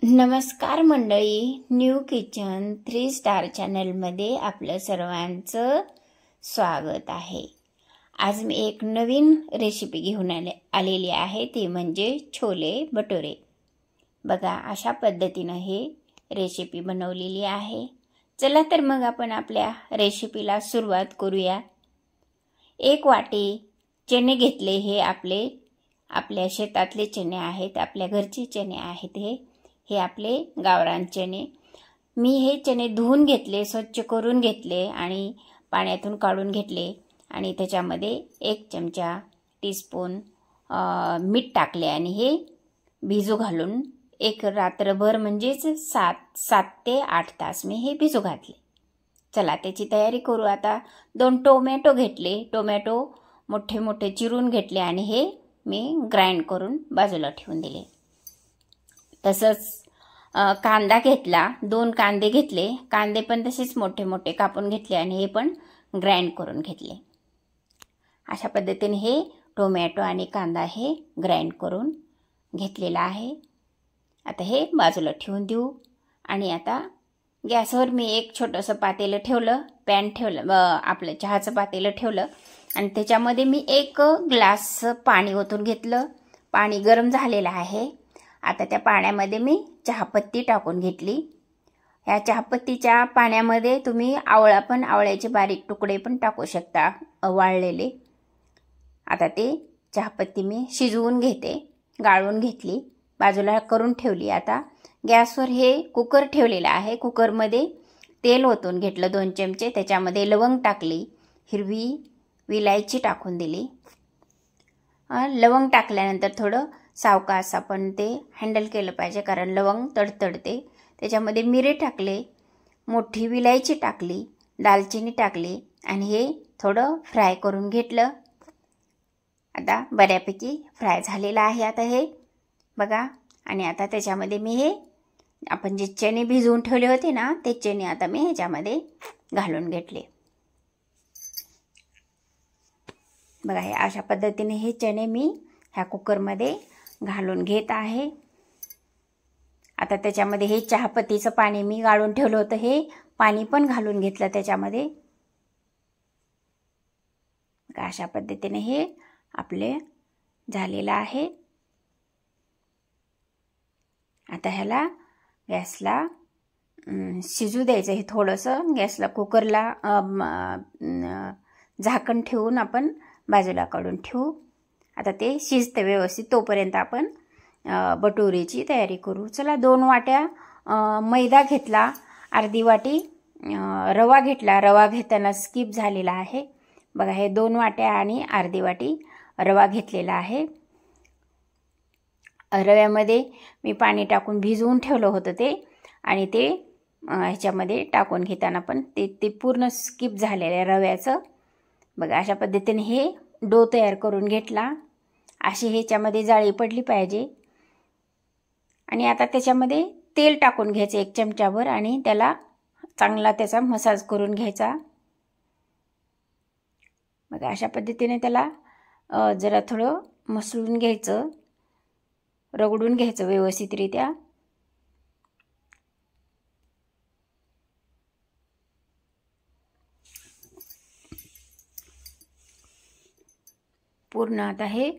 नमस्कार मंडळी, new kitchen 3 star चॅनलमध्ये आपलं सर्वांचं स्वागत आहे। आज मी एक नवीन रेसिपी घेऊन आलेली आहे, ती म्हणजे छोले भटुरे। बघा, अशा पद्धतीने हे रेसिपी बनवलेली आहे। चला तर मग आपण आपल्या रेसिपीला सुरुवात करूया। 1 वाटी चणे घेतले, हे आपल्या शेतातले चणे आहेत, आपल्या घरचे चणे आहेत। हे आपले गावरान चणे। मी हे चणे धुवून घेतले, स्वच्छ करून घेतले आणि पाण्यातून काढून घेतले आणि त्याच्यामध्ये 1 चमचा टीस्पून मीठ टाकले आणि हे भिजू घालून एक रात्रभर म्हणजेच 7 ते 8 तास मी हे भिजू घातले। चला त्याची तयारी करू। आता 2 टोमॅटो घेतले, टोमॅटो मोठे मोठे चिरून घेतले आणि हे मी ग्राइंड करून बाजूला ठेवून दिले। तसंच कांदा घेतला, 2 कांदे घेतले, कांदे पण तसेच मोठे मोठे कापून घेतले आणि हे पण ग्राइंड करून घेतले। अशा पद्धतीने हे टोमॅटो आणि कांदा हे ग्राइंड करून घेतलेला आहे। आता हे बाजूला ठेवून देऊ आणि आता गॅसवर मी एक छोटंसं पातेलं ठेवलं, पॅन ठेवलं, आपलं चहाचं पातेलं ठेवलं आणि त्याच्यामध्ये मी 1 ग्लास पाणी ओतून घेतलं। पाणी गरम झालेलं आहे। आता त्या पाण्यामध्ये मी चहापत्ती टाकून घेतली। या चहापत्तीच्या पाण्यामध्ये तुम्ही आवळ्याचे बारीक तुकडे पण टाकू शकता, वाळलेले। आता ते चहापत्ती मी शिजवून घेते, गाळून घेतली, बाजूला करून ठेवली। आता गॅसवर हे कुकर ठेवलेला आहे। कुकरमध्ये तेल ओतून घेतलं 2 चमचे, त्याच्यामध्ये लवंग टाकली, हिरवी विलायची टाकून दिली। लवंग टाकल्यानंतर थोडं सावकाश आपण ते हँडल केलं पाहिजे, कारण लवंग तडतडते। त्याच्यामध्ये मिरे टाकले, मोठी विलायची टाकली, दालचिनी टाकली आणि हे थोडं फ्राय करून घेतलं। आता बऱ्यापैकी फ्राय झालेलं आहे आता हे बघा। आणि आता त्याच्यामध्ये मी हे आपण जे चणे भिजवून ठेवले होते ना, ते चणे आता मी ह्याच्यामध्ये घालून घेतले। बघा, हे अशा पद्धतीने हे चणे मी ह्या कुकरमध्ये घालून घेत आहे। आता त्याच्यामध्ये हे चहापत्तीचं पाणी मी गाळून ठेवलं होतं, हे पाणी पण घालून घेतलं त्याच्यामध्ये। अशा पद्धतीने हे आपले झालेलं आहे। आता ह्याला गॅसला शिजू द्यायचं, हे थोडंसं गॅसला कुकरला झाकण ठेवून आपण बाजूला काढून ठेवू। आता ते शिजते व्यवस्थित, तोपर्यंत आपण भटुरेची तयारी करू। चला, 2 वाट्या मैदा घेतला, अर्धी वाटी रवा घेतला। रवा घेताना स्किप झालेला आहे बघा। हे 2 वाट्या आणि अर्धी वाटी रवा घेतलेला आहे। रव्यामध्ये मी पाणी टाकून भिजवून ठेवलं होतं ते, आणि ते ह्याच्यामध्ये टाकून घेताना पण ते पूर्ण स्किप झालेलं आहे रव्याचं बघा। अशा पद्धतीने हे डो तयार करून घेतला। अशी ह्याच्यामध्ये जाळी पडली पाहिजे। आणि आता त्याच्यामध्ये तेल टाकून घ्यायचं 1 चमचाभर आणि त्याला चांगला त्याचा मसाज करून घ्यायचा बघा। अशा पद्धतीने त्याला जरा थोडं मसळून घ्यायचं, रगडून घ्यायचं व्यवस्थितरित्या। पूर्ण आता हे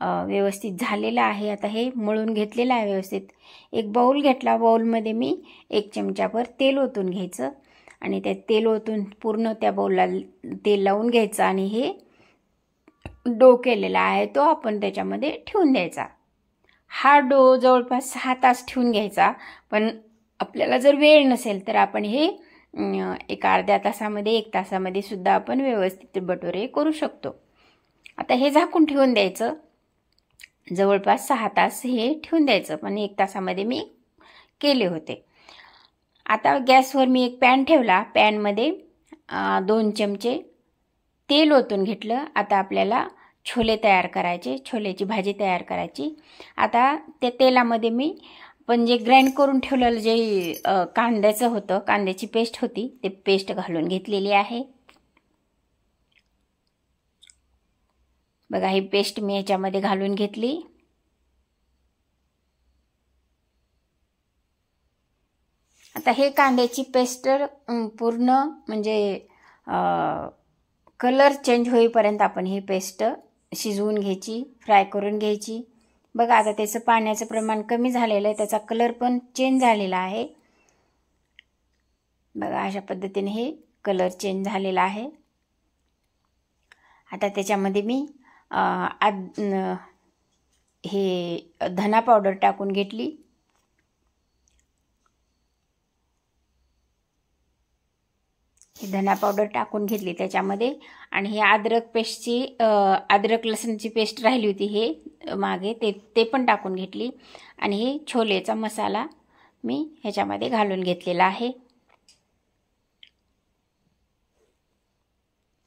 व्यवस्थित झालेलं आहे। आता हे मळून घेतलेलं आहे व्यवस्थित। एक बाउल घेतला, बाउलमध्ये मी 1 चमचाभर तेल ओतून घ्यायचं आणि त्या तेल ओतून पूर्ण त्या बाउलला तेल लावून घ्यायचं आणि हे डो केलेला आहे तो आपण त्याच्यामध्ये ठेवून द्यायचा। हा डो जवळपास 6 तास ठेवून घ्यायचा, पण आपल्याला जर वेळ नसेल तर आपण हे एक अर्ध्या तासामध्ये 1 तासामध्ये सुद्धा आपण व्यवस्थित भटुरे करू शकतो। आता हे झाकून ठेवून द्यायचं, जवळपास 6 तास हे ठेवून द्यायचं, पण 1 तासामध्ये मी केले होते। आता गॅसवर मी एक पॅन ठेवला, पॅनमध्ये 2 चमचे तेल ओतून घेतलं। आता आपल्याला छोले तयार करायचे, छोलेची भाजी तयार करायची। आता त्या तेलामध्ये मी पण जे ग्राइंड करून ठेवलेलं जे कांद्याचं होतं, कांद्याची पेस्ट होती, ते पेस्ट घालून घेतलेली आहे बघा। ही पेस्ट मी ह्याच्यामध्ये घालून घेतली। आता हे कांद्याची पेस्ट पूर्ण म्हणजे कलर चेंज होईपर्यंत आपण ही पेस्ट शिजवून घ्यायची, फ्राय करून घ्यायची. बघा आता त्याचं पाण्याचं प्रमाण कमी झालेलं आहे, त्याचा कलर पण चेंज झालेला आहे. बघा अशा पद्धतीने हे कलर चेंज झालेला आहे. आता त्याच्यामध्ये मी हे धना पावडर टाकून घेतली. ही धना पावडर टाकून घेतली त्याच्यामध्ये. आणि हे अद्रक लसणची पेस्ट राहिली होती हे मागे ते पण टाकून घेतली. आणि हे छोलेचा मसाला मी ह्याच्यामध्ये घालून घेतलेला आहे.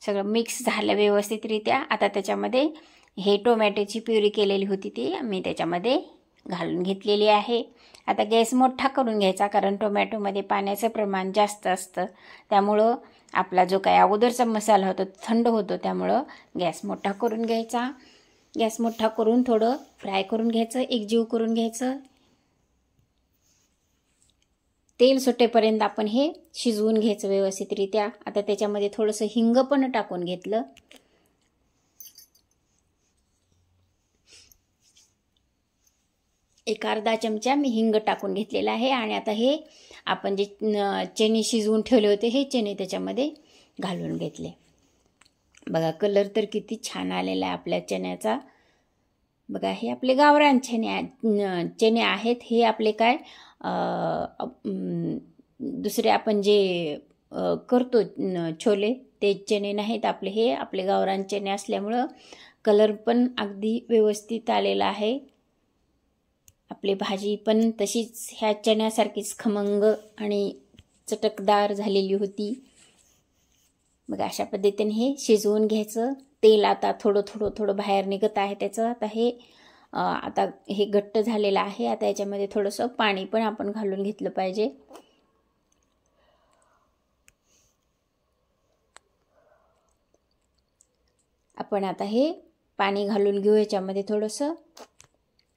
सगळं मिक्स झालं व्यवस्थितरित्या. आता त्याच्यामध्ये हे टोमॅटोची प्युरी केलेली होती ती मी त्याच्यामध्ये घालून घेतलेली आहे. आता गॅस मोठा करून घ्यायचा, कारण टोमॅटोमध्ये पाण्याचं प्रमाण जास्त असतं. त्यामुळं आपला जो काही अगोदरचा मसाला होता थंड होतो, त्यामुळं गॅस मोठा करून घ्यायचा. गॅस मोठा करून थोडं फ्राय करून घ्यायचं, एकजीव करून घ्यायचं. तेल सुटेपर्यंत आपण हे शिजवून घ्यायचं व्यवस्थितरित्या. आता त्याच्यामध्ये थोडंसं हिंग पण टाकून घेतलं. एक अर्धा चमचा मी हिंग टाकून घेतलेला आहे. आणि आता हे आपण जे चणे शिजवून ठेवले होते हे चणे त्याच्यामध्ये घालून घेतले. बघा कलर तर किती छान आलेला आहे आपल्या चण्याचा. बघा हे आपले गावरान चणे आहेत. हे आपले काय दुसरे आपण जे करतो छोले ते चणे नाहीत आपले, हे आपले गावरान चणे असल्यामुळं कलर पण अगदी व्यवस्थित आलेला आहे. आपली भाजी पण तशीच ह्या चण्यासारखीच खमंग आणि चटकदार झालेली होती. बघा अशा पद्धतीने हे शिजवून घ्यायचं. तेल आता थोडं बाहेर निघत आहे त्याचं. आता हे घट्ट झालेलं आहे. आता याच्यामध्ये थोडंसं पाणी पण आपण घालून घेतलं पाहिजे. आपण आता हे पाणी घालून घेऊ याच्यामध्ये थोडंसं.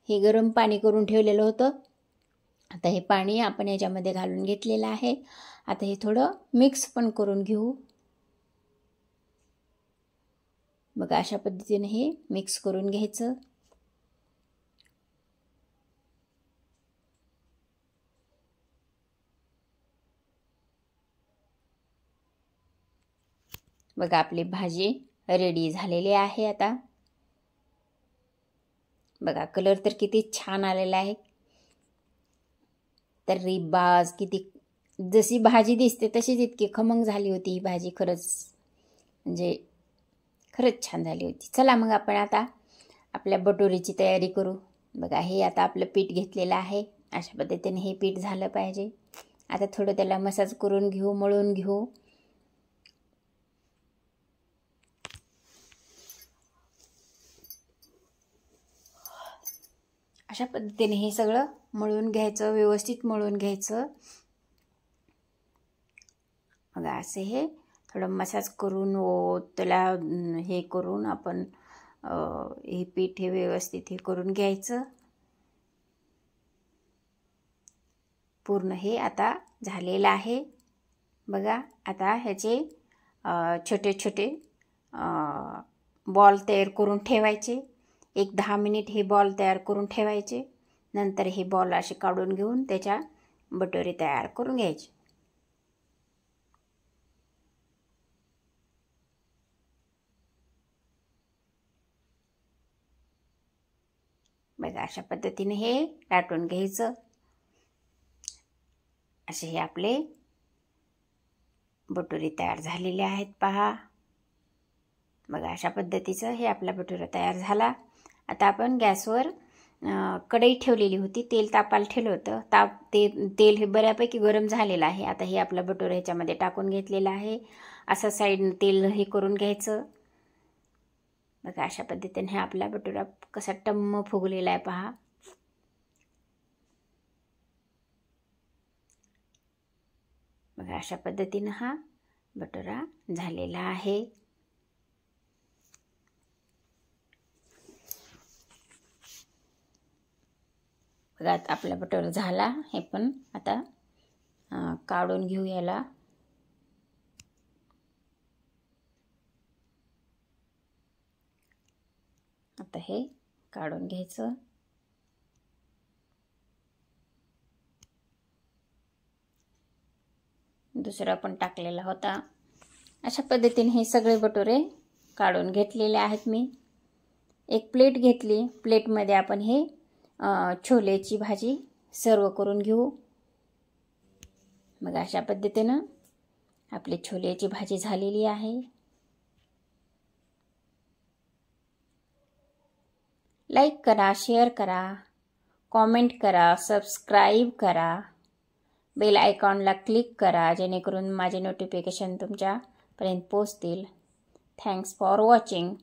हे गरम पाणी करून ठेवलेलं होतं. आता हे पाणी आपण याच्यामध्ये घालून घेतलेलं आहे. आता हे थोडं मिक्स पण करून घेऊ. बघा अशा पद्धतीने हे मिक्स करून घ्यायचं. बघा आपली भाजी रेडी झालेली आहे. आता बघा कलर तर किती छान आलेला आहे. तर रिबाज किती जशी भाजी दिसते तशीच इतकी खमंग झाली होती ही भाजी. खरंच छान झाली होती. चला मग आपण आता आपल्या भटुरीची तयारी करू. बघा हे आता आपलं पीठ घेतलेलं आहे. अशा पद्धतीने हे पीठ झालं पाहिजे. आता थोडं त्याला मसाज करून घेऊ, मळून घेऊ. अशा पद्धतीने हे सगळं मळून घ्यायचं, व्यवस्थित मळून घ्यायचं. बघा असे हे थोडं मसाज करून त्याला हे करून आपण हे पीठ हे व्यवस्थित हे करून घ्यायचं. पूर्ण हे आता झालेलं आहे. बघा आता ह्याचे छोटे छोटे बॉल तयार करून ठेवायचे. 10 मिनिट हे बॉल तयार करून ठेवायचे. नंतर हे बॉल असे काढून घेऊन त्याच्या भटुरे तयार करून घ्यायचे. बघा अशा पद्धतीने हे लाटून घ्यायचं. असे हे आपले भटुरे तयार झालेले आहेत पहा. बघा अशा पद्धतीचं हे आपला भटुरा तयार झाला. आता आपण गॅसवर कढई ठेवलेली होती, तेल तापायला ठेवलं होतं. तेल हे बऱ्यापैकी गरम झालेलं आहे. आता हे आपला भटुरा ह्याच्यामध्ये टाकून घेतलेला आहे. असं साईडनं तेल हे करून घ्यायचं. बघा अशा पद्धतीने हे आपला भटुरा कसा टम्म फुगलेला आहे पहा. बघा अशा पद्धतीनं हा भटुरा झालेला आहे. बघा आपला भटुरा झाला. हे पण आता काढून घेऊ याला. आता हे काढून घ्यायचं. दुसरा पण टाकलेला होता. अशा पद्धतीने हे सगळे बटुरे काढून घेतलेले आहेत मी. एक प्लेट घेतली. प्लेटमध्ये आपण हे छोलेची भाजी सर्व करून घेऊ. मग अशा पद्धतीनं आपली छोलेची भाजी झालेली आहे. लाईक करा, शेअर करा, कॉमेंट करा, सबस्क्राईब करा, बेल आयकॉनला क्लिक करा जेणेकरून माझे नोटिफिकेशन तुमच्यापर्यंत पोहोचतील. Thanks for watching.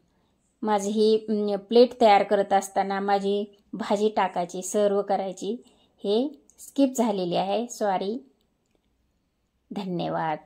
माझी ही प्लेट तयार करत असताना माझी भाजी टाकायची, सर्व करायची हे स्किप झालेली आहे. सॉरी. धन्यवाद.